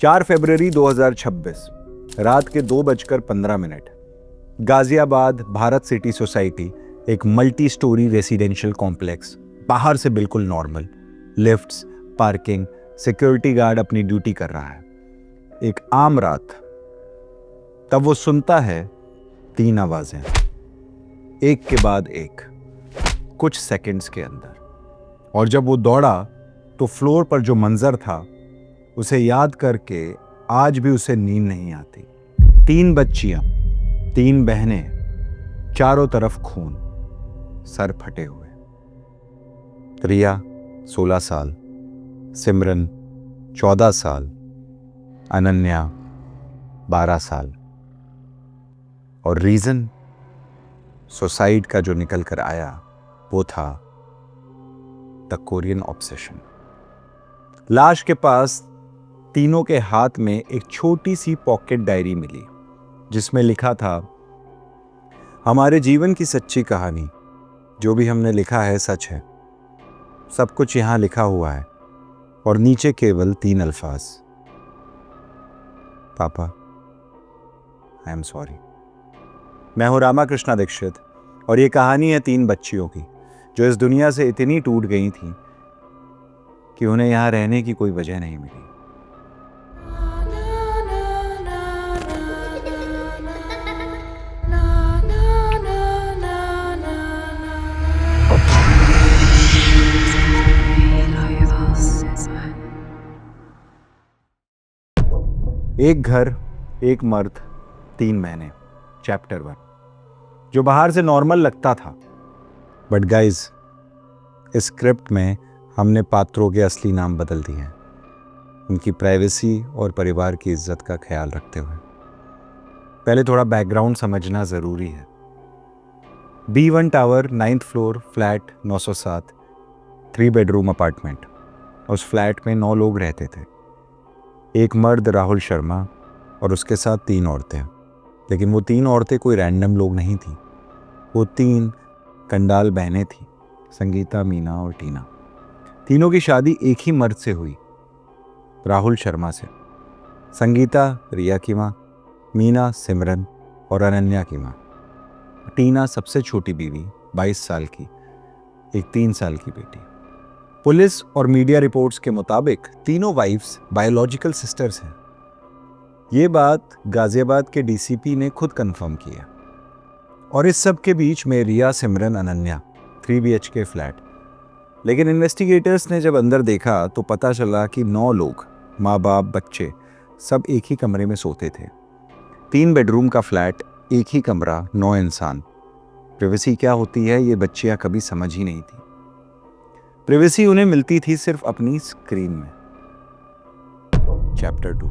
4 फरवरी 2026 रात के 2:15 Ghaziabad Bharat city society एक मल्टी स्टोरी रेसिडेंशियल कॉम्प्लेक्स। बाहर से बिल्कुल normal, lifts, parking, security guard अपनी ड्यूटी कर रहा है। एक आम रात। तब वो सुनता है 3 आवाजें, एक के बाद एक, कुछ सेकंड्स के अंदर। और जब वो दौड़ा तो फ्लोर पर जो मंजर था उसे याद करके आज भी उसे नींद नहीं आती। 3 बच्चियां, 3 बहनें, चारों तरफ खून, सर फटे हुए। रिया 16 साल, सिमरन 14 साल, अनन्या 12 साल। और रीजन सुसाइड का जो निकल कर आया वो था द कोरियन ऑब्सेशन। लाश के पास तीनों के हाथ में एक छोटी सी पॉकेट डायरी मिली जिसमें लिखा था, हमारे जीवन की सच्ची कहानी, जो भी हमने लिखा है सच है। सब कुछ यहां लिखा हुआ है और नीचे केवल 3 अल्फाज, पापा आई एम सॉरी। मैं हूं रामाकृष्णा दीक्षित और ये कहानी है 3 बच्चियों की जो इस दुनिया से इतनी टूट गई थी कि उन्हें यहां रहने की कोई वजह नहीं मिली। एक घर, एक मर्द, 3 महीने, चैप्टर 1। जो बाहर से नॉर्मल लगता था, बट गाइज इस स्क्रिप्ट में हमने पात्रों के असली नाम बदल दिए हैं, उनकी प्राइवेसी और परिवार की इज्जत का ख्याल रखते हुए। पहले थोड़ा बैकग्राउंड समझना जरूरी है। B1 tower 9th floor, flat 907, 3 bedroom apartment. उस फ्लैट में 9 लोग रहते थे। एक मर्द राहुल शर्मा और उसके साथ 3 औरतें। लेकिन वो 3 औरतें कोई रैंडम लोग नहीं थी। वो 3 कंडाल बहनें थीं, संगीता, मीना और टीना। तीनों की शादी एक ही मर्द से हुई, राहुल शर्मा से। संगीता रिया की माँ, मीना सिमरन और अनन्या की माँ। टीना सबसे छोटी बीवी, 22 साल की, एक 3 साल की बेटी। पुलिस और मीडिया रिपोर्ट्स के मुताबिक तीनों वाइफ्स बायोलॉजिकल सिस्टर्स हैं। ये बात गाजियाबाद के डीसीपी ने खुद कंफर्म किया। और इस सब के बीच में रिया, सिमरन, अनन्या, 3 BHK फ्लैट। लेकिन इन्वेस्टिगेटर्स ने जब अंदर देखा तो पता चला कि 9 लोग, माँ बाप, बच्चे, सब एक ही कमरे में सोते थे। 3 बेडरूम का फ्लैट, एक ही कमरा, 9 इंसान। प्राइवेसी क्या होती है ये बच्चियां कभी समझ ही नहीं थी। प्राइवेसी उन्हें मिलती थी सिर्फ अपनी स्क्रीन में। चैप्टर 2।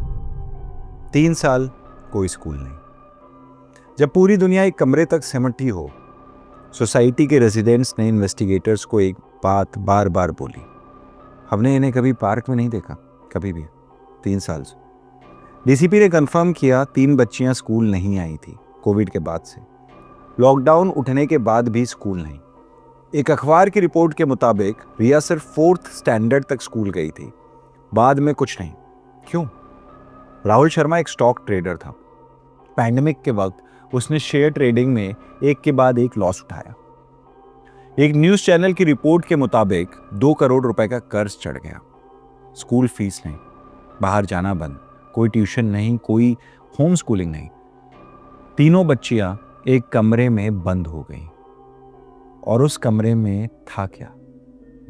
3 साल, कोई स्कूल नहीं। जब पूरी दुनिया एक कमरे तक सिमटी हो, सोसाइटी के रेजिडेंट्स ने इन्वेस्टिगेटर्स को एक बात बार बार बोली, हमने इन्हें कभी पार्क में नहीं देखा, कभी भी, 3 साल से। डीसीपी ने कंफर्म किया 3 बच्चियां स्कूल नहीं आई थी कोविड के बाद से। लॉकडाउन उठने के बाद भी स्कूल नहीं। एक अखबार की रिपोर्ट के मुताबिक रिया सिर्फ 4th स्टैंडर्ड तक स्कूल गई थी, बाद में कुछ नहीं। क्यों? राहुल शर्मा एक स्टॉक ट्रेडर था। पैंडेमिक के वक्त उसने शेयर ट्रेडिंग में एक के बाद एक लॉस उठाया। एक न्यूज चैनल की रिपोर्ट के मुताबिक 2 करोड़ रुपए का कर्ज चढ़ गया। स्कूल फीस नहीं, बाहर जाना बंद, कोई ट्यूशन नहीं, कोई होम स्कूलिंग नहीं। तीनों बच्चियां एक कमरे में बंद हो गईं। और उस कमरे में था क्या?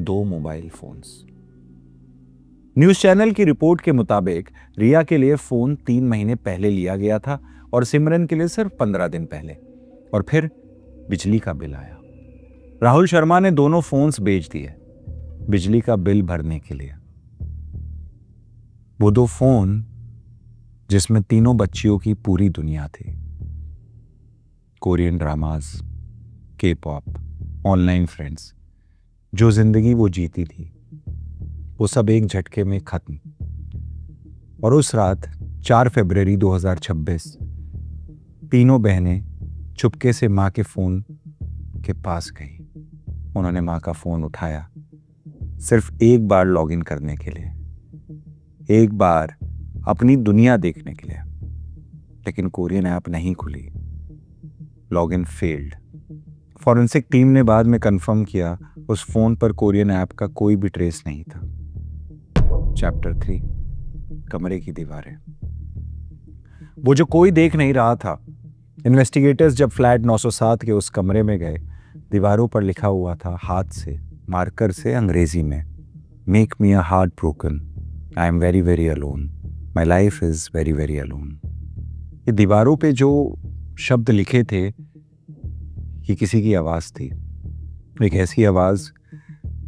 2 मोबाइल फोन्स। न्यूज चैनल की रिपोर्ट के मुताबिक रिया के लिए फोन 3 महीने पहले लिया गया था और सिमरन के लिए सिर्फ 15 दिन पहले। और फिर बिजली का बिल आया। राहुल शर्मा ने दोनों फोन्स बेच दिए बिजली का बिल भरने के लिए। वो 2 फोन जिसमें तीनों बच्चियों की पूरी दुनिया थी। Korean dramas, K-pop, online friends, जो जिंदगी वो जीती थी वो सब एक झटके में खत्म। और उस रात 4 फरवरी 2026 तीनों बहनें चुपके से माँ के फोन के पास गई। उन्होंने माँ का फोन उठाया सिर्फ एक बार लॉगिन करने के लिए, एक बार अपनी दुनिया देखने के लिए, लेकिन कोरियन ऐप नहीं खुली। Login failed. फॉरेंसिक टीम ने बाद में कंफर्म किया उस फोन पर कोरियन ऐप का कोई भी ट्रेस नहीं था। चैप्टर 3, कमरे की दीवारें। वो जो कोई देख नहीं रहा था। इन्वेस्टिगेटर्स जब फ्लैट 907 के उस कमरे में गए, दीवारों पर लिखा हुआ था हाथ से, मार्कर से, अंग्रेजी में, make me a heart broken, I am very very alone, my life is very very alone. ये दीवारों पे जो शब्द लिखे थे, ये किसी की आवाज थी। एक ऐसी आवाज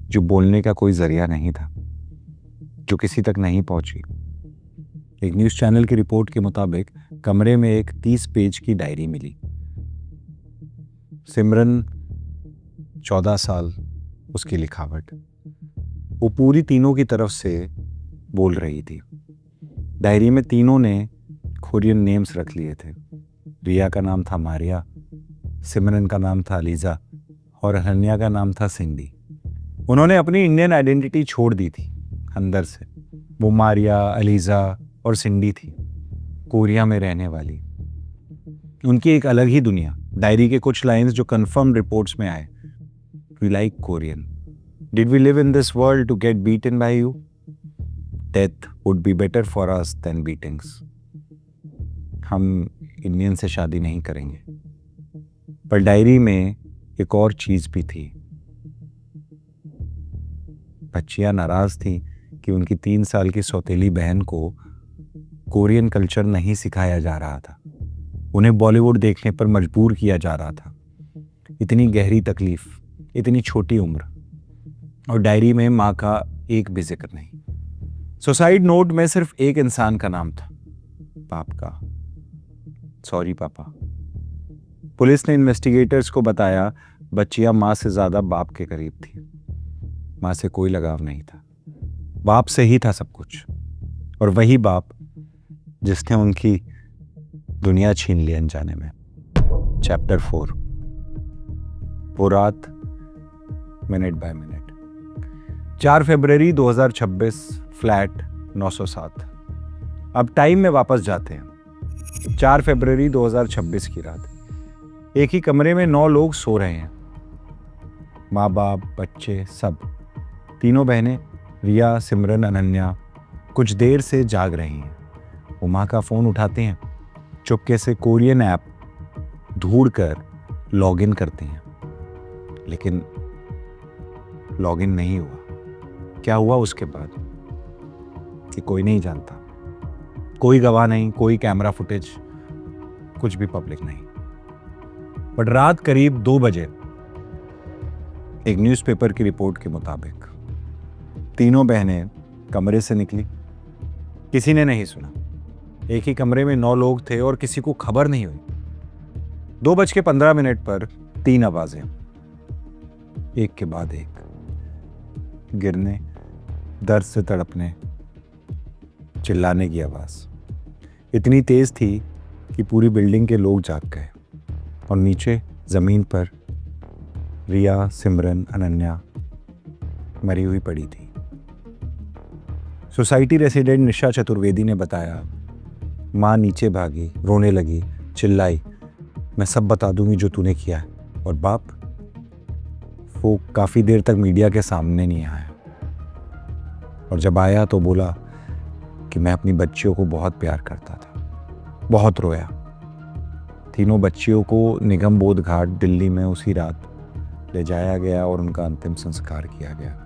जो बोलने का कोई जरिया नहीं था, जो किसी तक नहीं पहुंची। एक न्यूज़ चैनल की रिपोर्ट के मुताबिक कमरे में एक 30 पेज की डायरी मिली। सिमरन 14 साल, उसकी लिखावट। वो पूरी तीनों की तरफ से बोल रही थी। डायरी में तीनों ने कोरियन नेम्स रख लिए थे। रिया का नाम था मारिया, सिमरन का नाम था अलीजा और अनन्या का नाम था सिंडी। उन्होंने अपनी इंडियन आइडेंटिटी छोड़ दी थी अंदर से। वो मारिया, अलीजा और सिंडी थी, कोरिया में रहने वाली। उनकी एक अलग ही दुनिया। डायरी के कुछ लाइंस जो कंफर्म रिपोर्ट्स में आए। We like Korean, did we live in this world to get beaten by you, death would be better for us than beatings. हम इंडियन से शादी नहीं करेंगे। पर डायरी में एक और चीज भी थी। बच्चियां नाराज थी कि उनकी 3 साल की सौतेली बहन को कोरियन कल्चर नहीं सिखाया जा रहा था। उन्हें बॉलीवुड देखने पर मजबूर किया जा रहा था। इतनी गहरी तकलीफ, इतनी छोटी उम्र, और डायरी में माँ का एक भी जिक्र नहीं। सुसाइड नोट में सिर्फ एक इंसान का नाम था, बाप का। सॉरी पापा। पुलिस ने इन्वेस्टिगेटर्स को बताया बच्चियां माँ से ज्यादा बाप के करीब थी। माँ से कोई लगाव नहीं था, बाप से ही था सब कुछ। और वही बाप जिसने उनकी दुनिया छीन ली अनजाने में। चैप्टर 4, वो रात minute by minute. 4 February 2026, flat 907। अब टाइम में वापस जाते हैं। 4 फरवरी 2026 की रात। एक ही कमरे में 9 लोग सो रहे हैं। माँ बाप, बच्चे, सब। तीनों बहनें रिया, सिमरन, अनन्या कुछ देर से जाग रही हैं। वो माँ का फोन उठाते हैं, चुपके से कोरियन ऐप ढूंढकर लॉगिन करते हैं, लेकिन लॉगिन नहीं हुआ। क्या हुआ उसके बाद कि कोई नहीं जानता। कोई गवाह नहीं, कोई कैमरा फुटेज, कुछ भी पब्लिक नहीं। बट रात करीब 2 बजे एक न्यूज़पेपर की रिपोर्ट के मुताबिक तीनों बहनें कमरे से निकली। किसी ने नहीं सुना। एक ही कमरे में 9 लोग थे और किसी को खबर नहीं हुई। 2:15 पर 3 आवाजें, एक के बाद एक, गिरने, दर्द से तड़पने, चिल्लाने की आवाज इतनी तेज थी कि पूरी बिल्डिंग के लोग जाग गए। और नीचे जमीन पर रिया, सिमरन, अनन्या मरी हुई पड़ी थी। सोसाइटी रेसिडेंट निशा चतुर्वेदी ने बताया, माँ नीचे भागी, रोने लगी, चिल्लाई, मैं सब बता दूंगी जो तूने किया है। और बाप, वो काफ़ी देर तक मीडिया के सामने नहीं आया। और जब आया तो बोला कि मैं अपनी बच्चियों को बहुत प्यार करता था। बहुत रोया। तीनों बच्चियों को निगम बोध घाट दिल्ली में उसी रात ले जाया गया और उनका अंतिम संस्कार किया गया।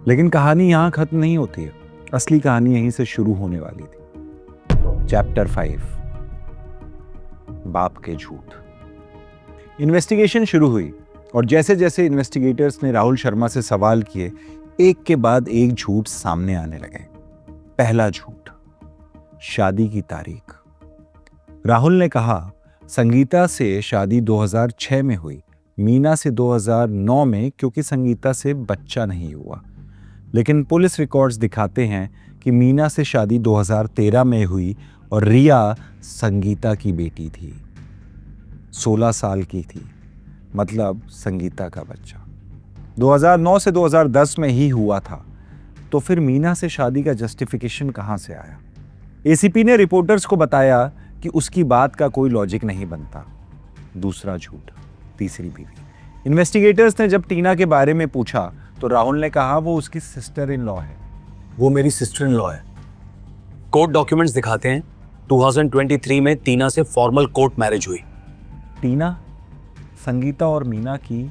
लेकिन कहानी यहां खत्म नहीं होती है। असली कहानी यहीं से शुरू होने वाली थी। चैप्टर 5, बाप के झूठ। इन्वेस्टिगेशन शुरू हुई और जैसे जैसे इन्वेस्टिगेटर्स ने राहुल शर्मा से सवाल किए, एक के बाद एक झूठ सामने आने लगे। पहला झूठ, शादी की तारीख। राहुल ने कहा संगीता से शादी 2006 में हुई, मीना से 2009 में, क्योंकि संगीता से बच्चा नहीं हुआ। लेकिन पुलिस रिकॉर्ड्स दिखाते हैं कि मीना से शादी 2013 में हुई और रिया संगीता की बेटी थी, 16 साल की थी, मतलब संगीता का बच्चा। 2009 से 2010 में ही हुआ था। तो फिर मीना से शादी का जस्टिफिकेशन कहां से आया? एसीपी ने रिपोर्टर्स को बताया कि उसकी बात का कोई लॉजिक नहीं बनता। दूसरा झूठ, तीसरी बीवी। इन्वेस्टिगेटर्स ने जब टीना के बारे में पूछा तो राहुल ने कहा वो उसकी सिस्टर इन लॉ है। वो मेरी सिस्टर इन लॉ है। कोर्ट डॉक्यूमेंट्स दिखाते हैं 2023 में टीना से फॉर्मल कोर्ट मैरिज हुई। टीना संगीता और मीना की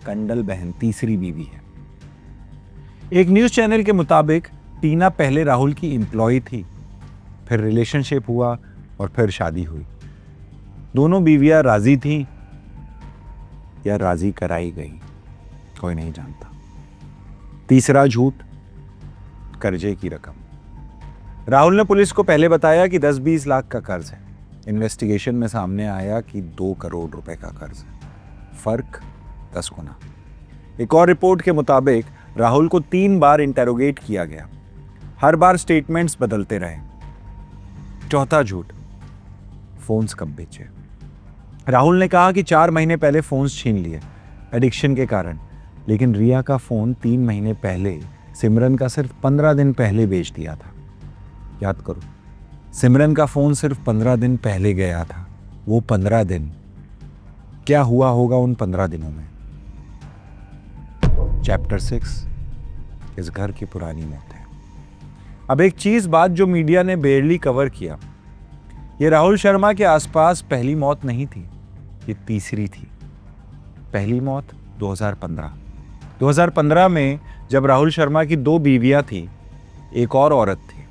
कंडल बहन, तीसरी बीवी है। एक न्यूज चैनल के मुताबिक टीना पहले राहुल की एम्प्लॉय थी, फिर रिलेशनशिप हुआ और फिर शादी हुई। दोनों बीवियां राजी थीं या राजी कराई गई, कोई नहीं जानता। तीसरा झूठ, कर्जे की रकम। राहुल ने पुलिस को पहले बताया कि 10-20 लाख का कर्ज है। इन्वेस्टिगेशन में सामने आया कि 2 करोड़ रुपए का कर्ज है, फर्क 10 गुना। एक और रिपोर्ट के मुताबिक राहुल को 3 बार इंटेरोगेट किया गया, हर बार स्टेटमेंट्स बदलते रहे। चौथा झूठ, फोन्स कब बेचे। राहुल ने कहा कि 4 महीने पहले फोन्स छीन लिए एडिक्शन के कारण, लेकिन रिया का फोन 3 महीने पहले सिमरन का सिर्फ 15 दिन पहले बेच दिया था। याद करो, सिमरन का फोन सिर्फ 15 दिन पहले गया था। वो 15 दिन, क्या हुआ होगा उन 15 दिनों में? चैप्टर 6, इस घर की पुरानी मौत है। अब एक चीज बात जो मीडिया ने बेरली कवर किया, ये राहुल शर्मा के आसपास पहली मौत नहीं थी, ये तीसरी थी। पहली मौत 2015 में जब राहुल शर्मा की 2 बीवियां थी, एक और औरत थी,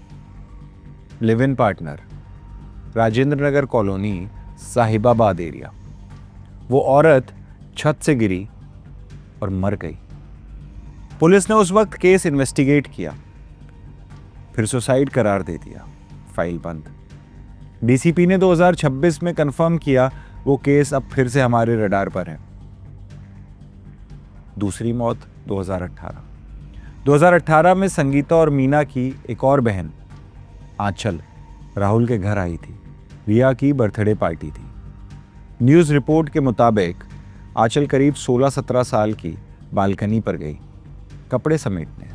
live in partner, Rajendra Nagar colony, Sahibabad area. वो औरत छत से गिरी और मर गई। पुलिस ने उस वक्त केस इन्वेस्टिगेट किया, फिर सुसाइड करार दे दिया, फाइल बंद। डीसीपी ने 2026 में कंफर्म किया वो केस अब फिर से हमारे रडार पर है। दूसरी मौत 2018 में संगीता और मीना की एक और बहन आंचल राहुल के घर आई थी। रिया की बर्थडे पार्टी थी। न्यूज़ रिपोर्ट के मुताबिक आंचल करीब 16-17 साल की बालकनी पर गई कपड़े समेटने,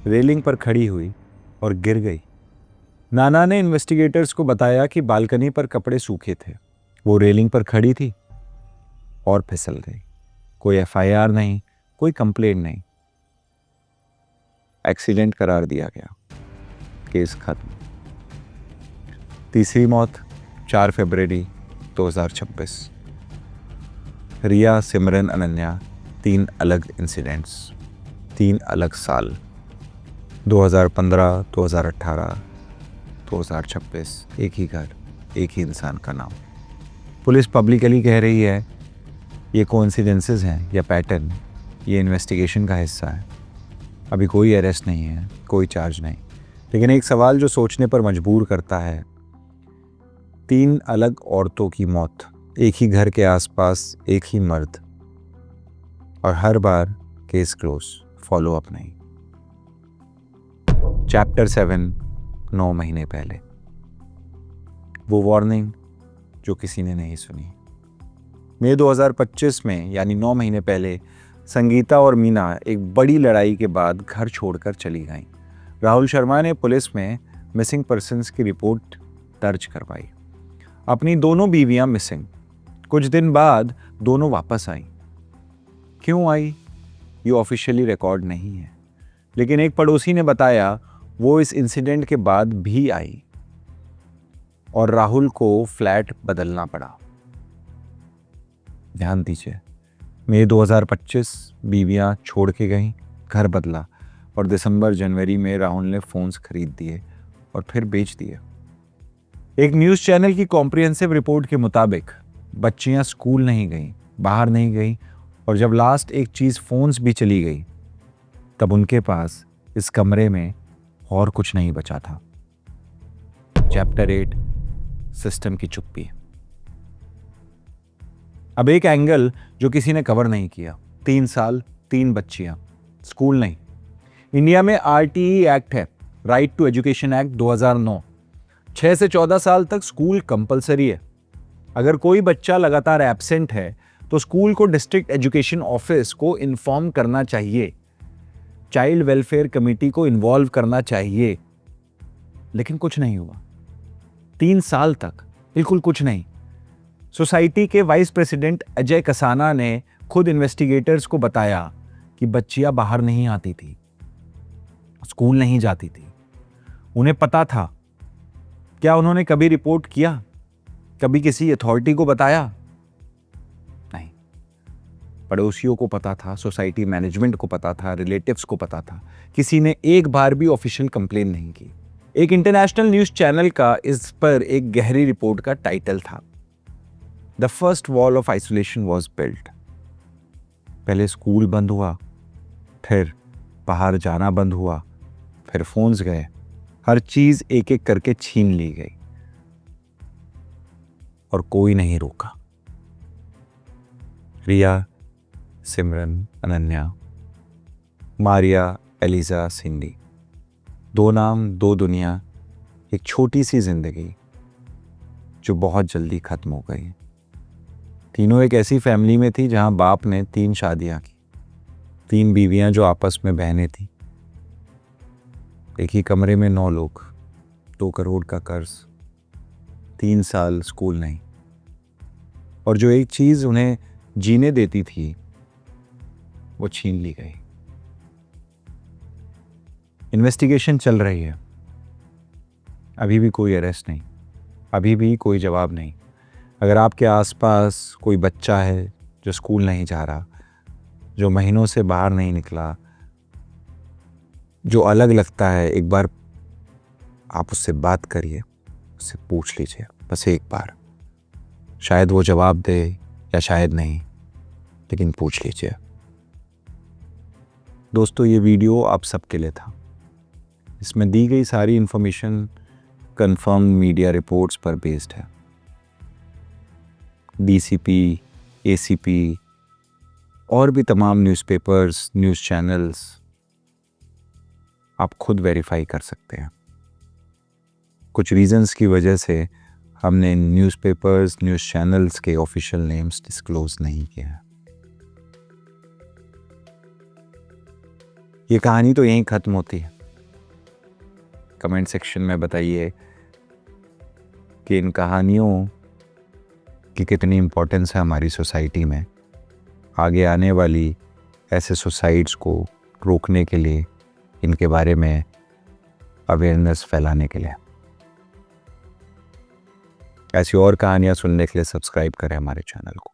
रेलिंग पर खड़ी हुई और गिर गई। नाना ने इन्वेस्टिगेटर्स को बताया कि बालकनी पर कपड़े सूखे थे, वो रेलिंग पर खड़ी थी और फिसल गई। कोई एफआईआर नहीं, कोई कंप्लेंट नहीं, एक्सीडेंट करार दिया गया, केस खत्म। तीसरी मौत 4 फरवरी 2026, रिया, सिमरन, अनन्या, 3 अलग इंसिडेंट्स, 3 अलग साल, 2015, 2018, 2026, एक ही घर, एक ही इंसान का नाम। पुलिस पब्लिकली कह रही है ये कोइंसिडेंसेस हैं या पैटर्न, ये इन्वेस्टिगेशन का हिस्सा है। अभी कोई अरेस्ट नहीं है, कोई चार्ज नहीं, लेकिन एक सवाल जो सोचने पर मजबूर करता है, 3 अलग औरतों की मौत, एक ही घर के आसपास एक ही मर्द, और हर बार केस क्लोज, फॉलो अप नहीं। चैप्टर 7, 9 महीने पहले, वो वार्निंग जो किसी ने नहीं सुनी। मई 2025 में, यानी 9 महीने पहले, संगीता और मीना एक बड़ी लड़ाई के बाद घर छोड़कर चली गईं। राहुल शर्मा ने पुलिस में मिसिंग पर्सन्स की रिपोर्ट दर्ज करवाई। अपनी दोनों बीवियां मिसिंग। कुछ दिन बाद दोनों वापस आई। क्यों आई ये ऑफिशियली रिकॉर्ड नहीं है, लेकिन एक पड़ोसी ने बताया वो इस इंसिडेंट के बाद भी आई और राहुल को फ्लैट बदलना पड़ा। ध्यान दीजिए, मई 2025 बीवियां छोड़ के गईं, घर बदला, और दिसंबर जनवरी में राहुल ने फोन्स खरीद दिए और फिर बेच दिए। एक न्यूज़ चैनल की कॉम्प्रिहेंसिव रिपोर्ट के मुताबिक बच्चियां स्कूल नहीं गईं, बाहर नहीं गईं, और जब लास्ट एक चीज़ फोन्स भी चली गई, तब उनके पास इस कमरे में और कुछ नहीं बचा था। चैप्टर 8, सिस्टम की चुप्पी। अब एक एंगल जो किसी ने कवर नहीं किया, 3 साल, 3 बच्चियां, स्कूल नहीं। इंडिया में RTE एक्ट है, राइट टू एजुकेशन एक्ट 2009। 6 से 14 साल तक स्कूल कंपलसरी है। अगर कोई बच्चा लगातार एब्सेंट है तो स्कूल को डिस्ट्रिक्ट एजुकेशन ऑफिस को इन्फॉर्म करना चाहिए। चाइल्ड वेलफेयर कमेटी को इन्वॉल्व करना चाहिए, लेकिन कुछ नहीं हुआ। 3 साल तक बिल्कुल कुछ नहीं। सोसाइटी के वाइस प्रेसिडेंट अजय कसाना ने खुद इन्वेस्टिगेटर्स को बताया कि बच्चियां बाहर नहीं आती थी, स्कूल नहीं जाती थी। उन्हें पता था। क्या उन्होंने कभी रिपोर्ट किया? कभी किसी अथॉरिटी को बताया? नहीं। पड़ोसियों को पता था, सोसाइटी मैनेजमेंट को पता था, रिलेटिव्स को पता था। किसी ने एक बार भी ऑफिशियल कंप्लेन नहीं की। एक इंटरनेशनल न्यूज चैनल का इस पर एक गहरी रिपोर्ट का टाइटल था, the first wall of isolation was built. पहले स्कूल बंद हुआ, फिर बाहर जाना बंद हुआ, फिर फोन्स गए, हर चीज एक एक करके छीन ली गई और कोई नहीं रोका। रिया, सिमरन, अनन्या, मारिया, एलिजा, सिंडी, 2 नाम, 2 दुनिया, एक छोटी सी जिंदगी जो बहुत जल्दी खत्म हो गई। तीनों एक ऐसी फैमिली में थी जहां बाप ने 3 शादियां की, 3 बीवियां जो आपस में बहनें थी, एक ही कमरे में 9 लोग, 2 करोड़ का कर्ज, 3 साल स्कूल नहीं, और जो एक चीज उन्हें जीने देती थी वो छीन ली गई। इन्वेस्टिगेशन चल रही है, अभी भी कोई अरेस्ट नहीं, अभी भी कोई जवाब नहीं। अगर आपके आसपास कोई बच्चा है जो स्कूल नहीं जा रहा, जो महीनों से बाहर नहीं निकला, जो अलग लगता है, एक बार आप उससे बात करिए, उससे पूछ लीजिए, बस एक बार। शायद वो जवाब दे या शायद नहीं, लेकिन पूछ लीजिए। दोस्तों, ये वीडियो आप सबके लिए था। इसमें दी गई सारी इंफॉर्मेशन कंफर्म मीडिया रिपोर्ट्स पर बेस्ड है। डीसीपी, एसीपी और भी तमाम न्यूज़पेपर्स, न्यूज़ चैनल्स, आप खुद वेरीफाई कर सकते हैं। कुछ रीजंस की वजह से हमने न्यूज़पेपर्स, न्यूज़ चैनल्स के ऑफिशियल नेम्स डिस्क्लोज नहीं किए हैं। ये कहानी तो यहीं ख़त्म होती है। कमेंट सेक्शन में बताइए कि इन कहानियों की कितनी इम्पोर्टेंस है हमारी सोसाइटी में, आगे आने वाली ऐसे सुसाइड्स को रोकने के लिए, इनके बारे में अवेयरनेस फैलाने के लिए। ऐसी और कहानियाँ सुनने के लिए सब्सक्राइब करें हमारे चैनल को।